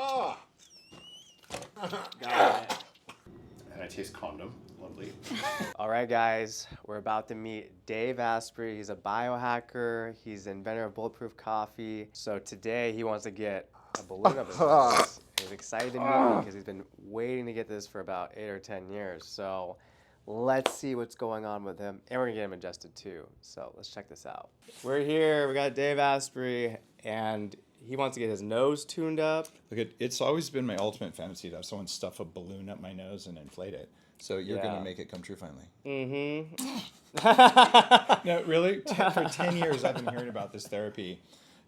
Oh. Got it. And I taste condom. Lovely. All right, guys, we're about to meet Dave Asprey. He's a biohacker. He's the inventor of Bulletproof Coffee. So today he wants to get a balloon up his nose. He's excited to meet me because he's been waiting to get this for about 8 or 10 years. So let's see what's going on with him. And we're gonna get him adjusted too. So let's check this out. We're here, we got Dave Asprey, and he wants to get his nose tuned up. Look, it's always been my ultimate fantasy to have someone stuff a balloon up my nose and inflate it. So you're going to make it come true finally. Mm-hmm. No, really? For 10 years, I've been hearing about this therapy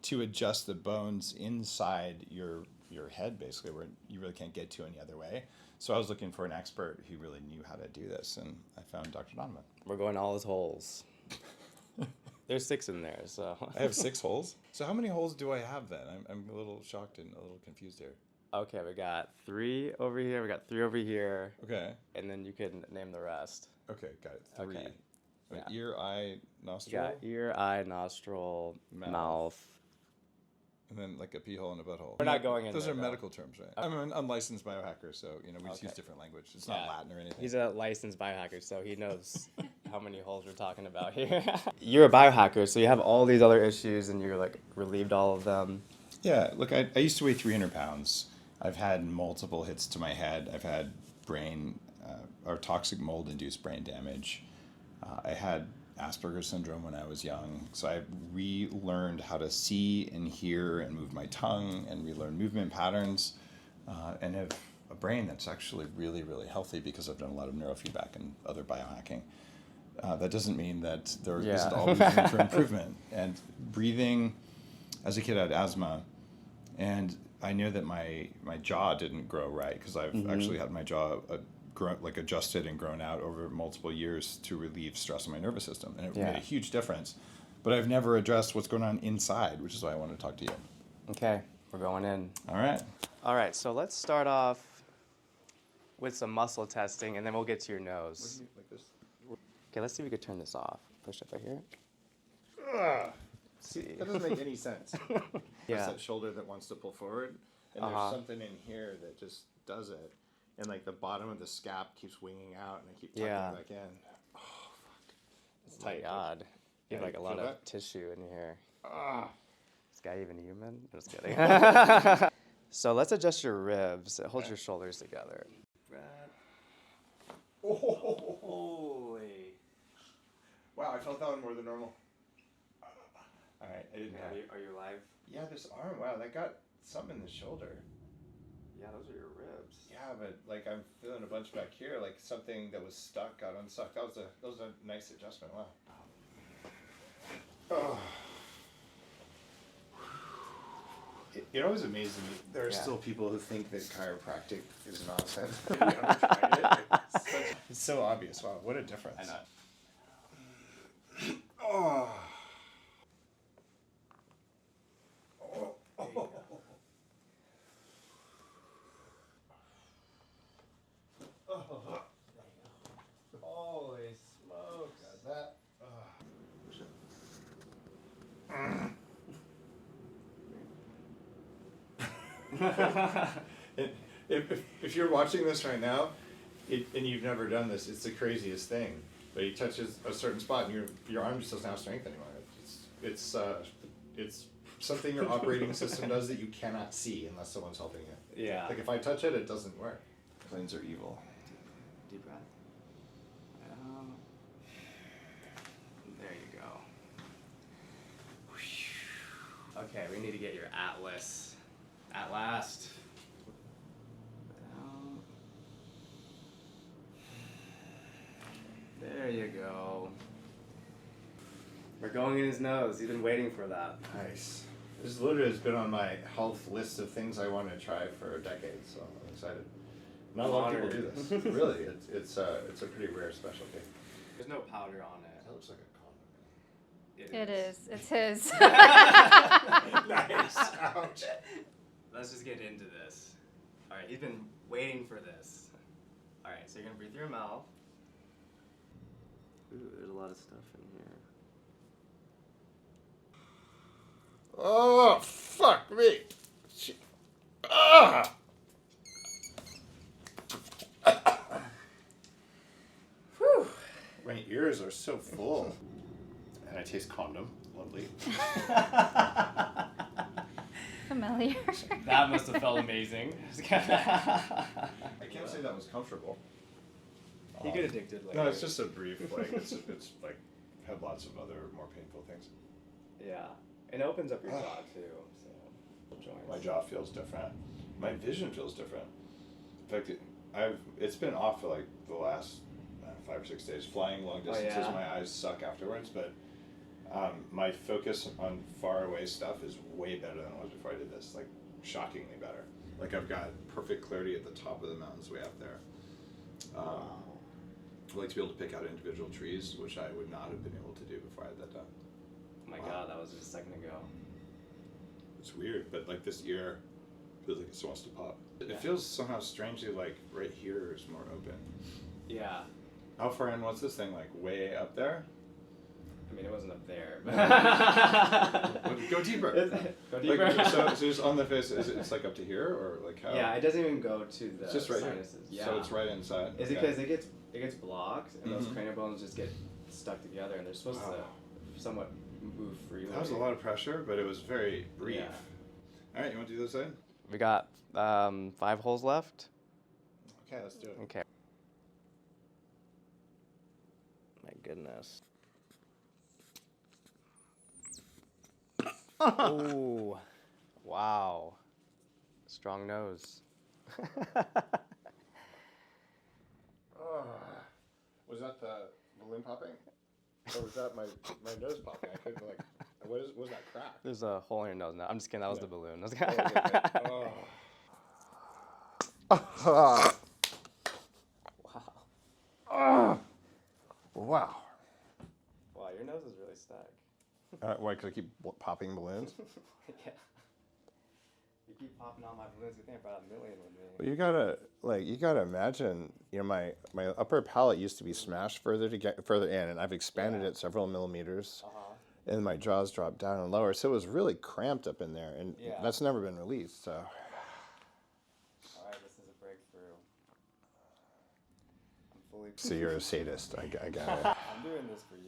to adjust the bones inside your head, basically, where you really can't get to any other way. So I was looking for an expert who really knew how to do this, and I found Dr. Donovan. We're going all his holes. There's 6 in there, so. I have 6 holes? So how many holes do I have then? I'm a little shocked and a little confused here. Okay, we got 3 over here, we got 3 over here. Okay. And then you can name the rest. Okay, got it. 3. Okay. Right, Yeah. ear, eye, nostril. You got ear, eye, nostril, mouth. And then like a pee hole and a butthole. We're not going in Those there, are though. medical terms, right? I'm an unlicensed biohacker, so we just use different language. It's not Latin or anything. He's a licensed biohacker, so he knows how many holes we're talking about here. You're a biohacker, so you have all these other issues, and you're like relieved all of them. Yeah, look, I used to weigh 300 pounds. I've had multiple hits to my head. I've had brain or toxic mold-induced brain damage. I had Asperger's syndrome when I was young, so I relearned how to see and hear and move my tongue and relearn movement patterns, and have a brain that's actually really, really healthy because I've done a lot of neurofeedback and other biohacking. That doesn't mean that there isn't always room for improvement. And breathing, as a kid I had asthma, and I knew that my jaw didn't grow right because I've actually had my jaw adjusted and grown out over multiple years to relieve stress on my nervous system, and it made a huge difference. But I've never addressed what's going on inside, which is why I wanted to talk to you. Okay, we're going in. All right. All right, so let's start off with some muscle testing, and then we'll get to your nose. Like this? Okay, let's see if we can turn this off. Push up right here. See. That doesn't make any sense. There's that shoulder that wants to pull forward, and there's something in here that just does it. And like the bottom of the scap keeps winging out, and I keep tucking it back in. Oh, fuck. It's tight. Oh my God. You have like a lot feel of that? tissue in here. Ah. Is this guy even human? I'm just kidding. So let's adjust your ribs. Hold your shoulders together. Oh. Holy. Wow, I felt that one more than normal. All right, I didn't have it. Are you alive? Yeah, this arm, wow, that got something in the shoulder. Yeah, those are your ribs. Yeah, but like I'm feeling a bunch back here, like something that was stuck got unstuck. That was a nice adjustment. Wow. Oh. It always amazes me. There are still people who think that chiropractic is nonsense. Have you ever tried it? It's so obvious. Wow, what a difference. I know. Oh. Holy smokes. Got that. If you're watching this right now, and you've never done this, it's the craziest thing. But he touches a certain spot, and your arm just doesn't have strength anymore. It's something your operating system does that you cannot see unless someone's helping you. Yeah. Like if I touch it, it doesn't work. Planes are evil. Deep breath. There you go. Okay, we need to get your atlas. At last. There you go. We're going in his nose. He's been waiting for that. Nice. This literally has been on my health list of things I want to try for a decade, so I'm excited. Not a lot of people do this. Really, it's a pretty rare specialty. There's no powder on it. That looks like a condom. It is. It's his. Nice. Ouch. Let's just get into this. All right, he's been waiting for this. All right, so you're gonna breathe through your mouth. Ooh, there's a lot of stuff in here. Oh, fuck me. Shit. Whew. My ears are so full. And I taste condom. Lovely. Familiar. That must have felt amazing. I can't say that was comfortable. You get addicted later. No, it's just a brief, like, it's like, had lots of other more painful things. Yeah. It opens up your jaw too, so joints. My jaw feels different. My vision feels different. In fact, it's been off for like the last 5 or 6 days. Flying long distances, yeah? my eyes suck afterwards, but my focus on far away stuff is way better than it was before I did this. Like, shockingly better. Like, I've got perfect clarity at the top of the mountains way up there. I like to be able to pick out individual trees, which I would not have been able to do before I had that done. Oh my god, that was just a second ago. It's weird, but like this ear feels like it still wants to pop. Yeah. It feels somehow strangely like right here is more open. Yeah. How far in? What's this thing like? Way up there? I mean, it wasn't up there. But Go deeper. Go deeper. Like, so just on the face, it's like up to here, or like how? Yeah, it doesn't even go to the It's just right sinuses. here. Yeah. So it's right inside. Is it because it gets blocked and those Mhm. cranial bones just get stuck together and they're supposed to somewhat move freely? That was a lot of pressure, but it was very brief. Yeah. All right, you want to do this side? We got 5 holes left. Okay, let's do it. Okay. My goodness. Ooh. Wow. Strong nose. Was that the balloon popping? Or was that my nose popping? I couldn't like. What was that crack? There's a hole in your nose now. I'm just kidding. That was the balloon. Oh. Wow. Wow. Wow, your nose is really stuck. Why? Because I keep popping balloons. Yeah. You keep popping all my balloons. You think about a million with me. Well, you gotta imagine, my upper palate used to be smashed further in, and I've expanded it several millimeters, and my jaws dropped down and lower, so it was really cramped up in there, and that's never been released. So. All right, this is a breakthrough. I'm fully. So you're a sadist. I got it. I'm doing this for you.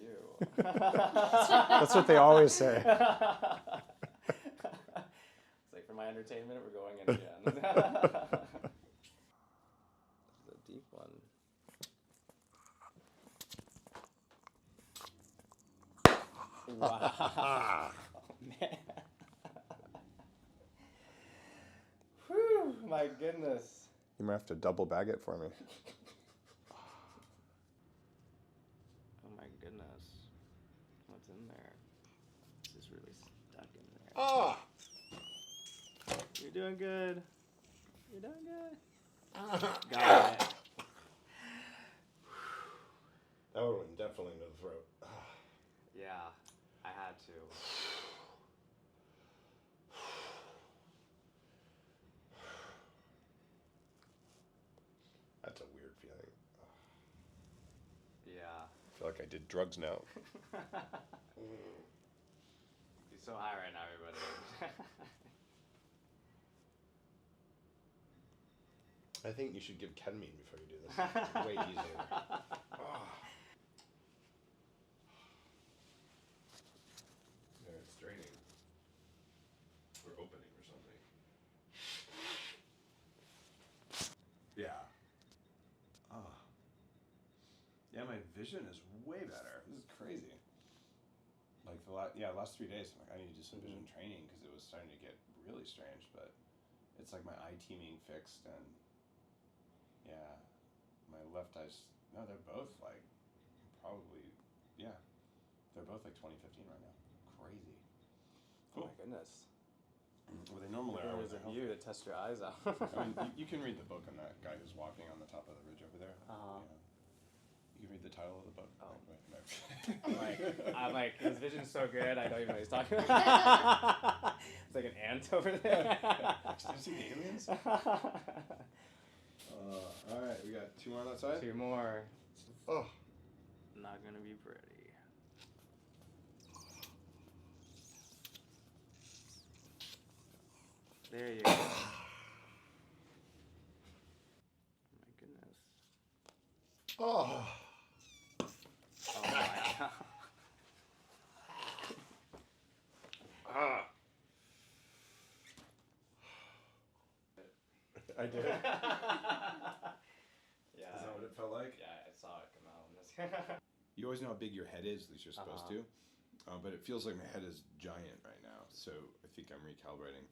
That's what they always say. It's like, for my entertainment, we're going in again. This is a deep one. Wow. Oh, man. Whew, my goodness. You might have to double bag it for me. Oh my goodness. What's in there? This is really stuck in there. Oh! You're doing good. You're doing good. Got it. That one went definitely into the throat. Yeah, I had to. That's a weird feeling. Yeah. I feel like I did drugs now. He's so high right now, everybody. I think you should give ketamine before you do this. Way easier. There, it's draining. Or opening or something. Yeah. Yeah, my vision is way better. This is crazy. Like last 3 days, I'm like, I need to do some vision training because it was starting to get really strange. But it's like my eye teaming fixed, and yeah, my left eye's they're both like probably they're both like 2015 right now. Crazy. Oh my goodness. Well, they normally are. There's a view to test your eyes out. I mean, you can read the book on that guy who's walking on the top of the ridge over there. Uh-huh. Yeah. You can read the title of the book. Oh. No. I'm like, his vision's so good, I don't even know what he's talking about. It's like an ant over there. Did you see the aliens? All right, we got 2 more on that side. 2 more. Oh. Not gonna be pretty. There you go. Oh. Oh my god. I did. Yeah. Is that what it felt like? Yeah, I saw it come out on this. You always know how big your head is, at least you're supposed Uh-huh. to. But it feels like my head is giant right now, so I think I'm recalibrating.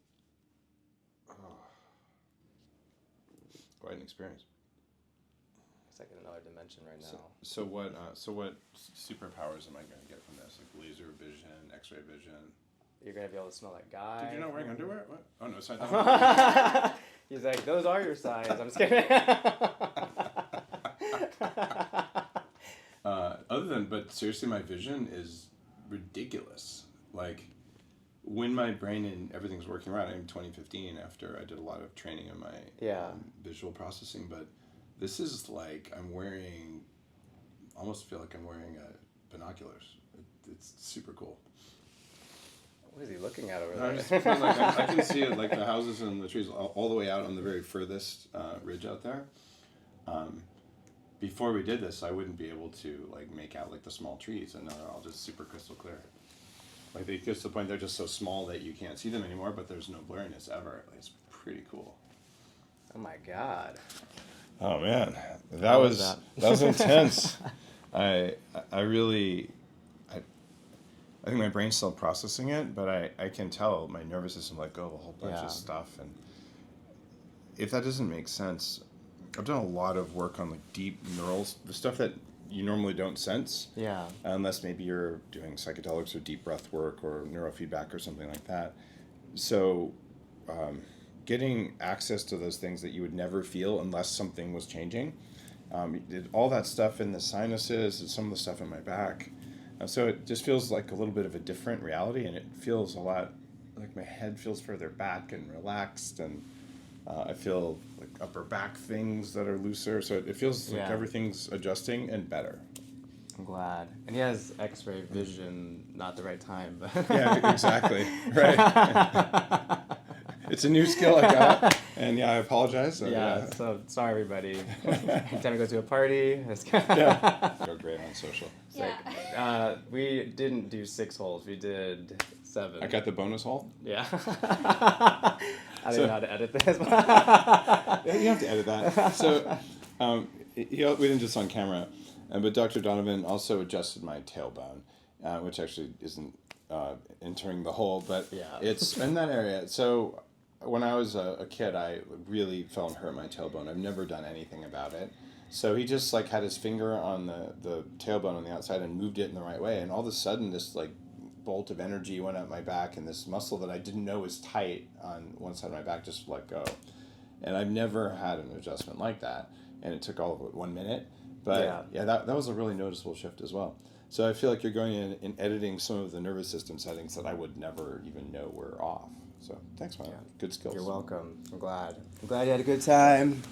Quite an experience. It's like in another dimension right now. So what superpowers am I going to get from this? Like laser vision, X-ray vision? You're gonna be able to smell that guy. Dude, you're not wearing underwear? What? Oh no, it's not that. He's like, those are your size. I'm just kidding. But seriously, my vision is ridiculous. Like, when my brain and everything's working right, I'm 2015 after I did a lot of training in my visual processing, but this is like I'm wearing, almost feel like I'm wearing binoculars. It's super cool. What is he looking at over No, there? I can see it, like the houses and the trees all the way out on the very furthest ridge out there. Before we did this, I wouldn't be able to like make out like the small trees, and now they're all just super crystal clear. Like they get to the point they're just so small that you can't see them anymore, but there's no blurriness ever. It's pretty cool. Oh my god. Oh man, How was that? that was intense. I think my brain's still processing it, but I can tell my nervous system let go of a whole bunch of stuff, and if that doesn't make sense, I've done a lot of work on like deep neurals, the stuff that you normally don't sense. Yeah. Unless maybe you're doing psychedelics or deep breath work or neurofeedback or something like that. So getting access to those things that you would never feel unless something was changing. All that stuff in the sinuses and some of the stuff in my back. So it just feels like a little bit of a different reality, and it feels a lot like my head feels further back and relaxed, and I feel like upper back things that are looser. So it feels like everything's adjusting and better. I'm glad. And he has X-ray vision, not the right time, but Yeah, exactly. Right. It's a new skill I got, and I apologize. So sorry everybody. Time to go to a party. Go great on social. Yeah. We didn't do 6 holes. We did 7. I got the bonus hole. Yeah. I don't know how to edit this. You have to edit that. So we didn't do this on camera, but Dr. Donovan also adjusted my tailbone, which actually isn't entering the hole, but it's in that area. So when I was a kid, I really fell and hurt my tailbone. I've never done anything about it. So he just like had his finger on the tailbone on the outside and moved it in the right way, and all of a sudden this like bolt of energy went up my back, and this muscle that I didn't know was tight on one side of my back just let go. And I've never had an adjustment like that, and it took all of 1 minute. But that was a really noticeable shift as well. So I feel like you're going in and editing some of the nervous system settings that I would never even know were off. So thanks, man. Good skills. You're welcome. I'm glad. I'm glad you had a good time.